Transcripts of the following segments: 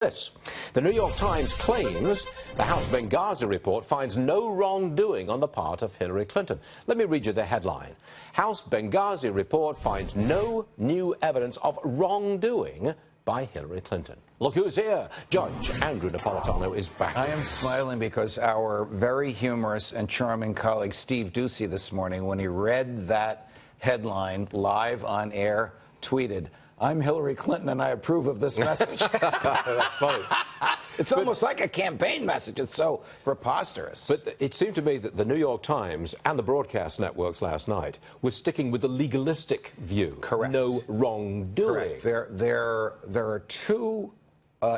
This. The New York Times claims the House Benghazi report finds no wrongdoing on the part of Hillary Clinton. Let me read you the headline. House Benghazi report finds no new evidence of wrongdoing by Hillary Clinton. Look who's here. Judge Andrew Napolitano is back. I am smiling because our very humorous and charming colleague Steve Ducey this morning, when he read that headline live on air, tweeted, "I'm Hillary Clinton and I approve of this message." That's funny. It's almost like a campaign message. It's so preposterous. But it seemed to me that the New York Times and the broadcast networks last night were sticking with the legalistic view. Correct. No wrongdoing. Correct. There are two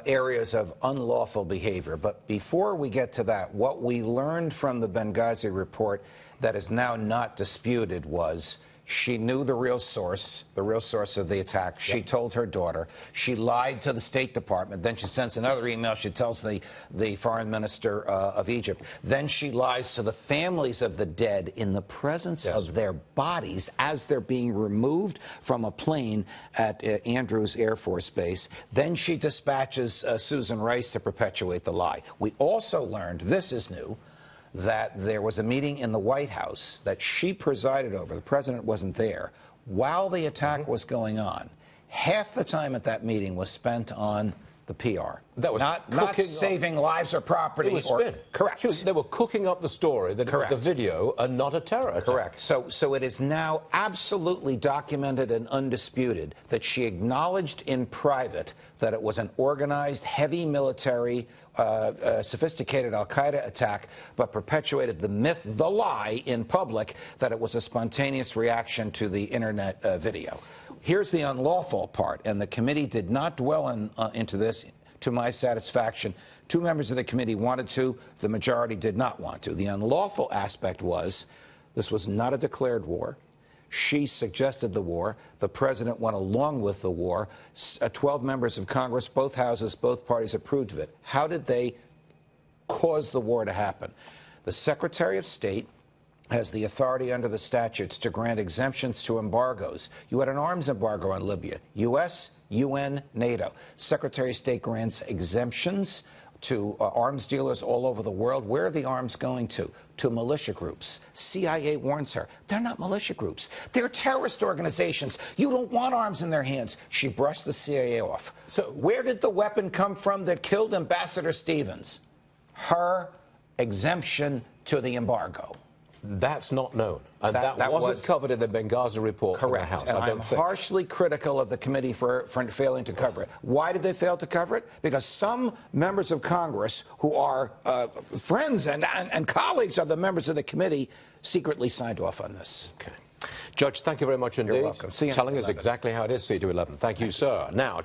areas of unlawful behavior. But before we get to that, what we learned from the Benghazi report that is now not disputed was she knew the real source of the attack. She Yep. told her daughter. She lied to the State Department. Then she sends another email. She tells the foreign minister of Egypt. Then she lies to the families of the dead in the presence Yes. of their bodies as they're being removed from a plane at Andrews Air Force Base. Then she dispatches Susan Rice to perpetuate the lie. We also learned, this is new, that there was a meeting in the White House that she presided over. The president wasn't there. While the attack was going on, half the time at that meeting was spent on the PR. That was not saving lives or property. It was spin. Correct. They were cooking up the story that it was the video and not a terror attack. Correct. So it is now absolutely documented and undisputed that she acknowledged in private that it was an organized, heavy military, sophisticated al-Qaeda attack, but perpetuated the myth, the lie in public that it was a spontaneous reaction to the internet video. Here's the unlawful part, and the committee did not dwell into this to my satisfaction. Two members of the committee wanted to, the majority did not want to. The unlawful aspect was this was not a declared war. She suggested the war. The president went along with the war. 12 members of Congress, both houses, both parties approved of it. How did they cause the war to happen? The Secretary of State has the authority under the statutes to grant exemptions to embargoes. You had an arms embargo on Libya. U.S., UN, NATO. Secretary of State grants exemptions to arms dealers all over the world. Where are the arms going to? To militia groups. CIA warns her. They're not militia groups. They're terrorist organizations. You don't want arms in their hands. She brushed the CIA off. So where did the weapon come from that killed Ambassador Stevens? Her exemption to the embargo. That's not known. And that wasn't covered in the Benghazi report. Correct. From the House. And I'm harshly critical of the committee for failing to cover it. Why did they fail to cover it? Because some members of Congress who are friends and colleagues of the members of the committee secretly signed off on this. Okay. Judge, thank you very much indeed. You're welcome. See you telling us 11. exactly how it is, see you to 11. Thank you, sir. Now.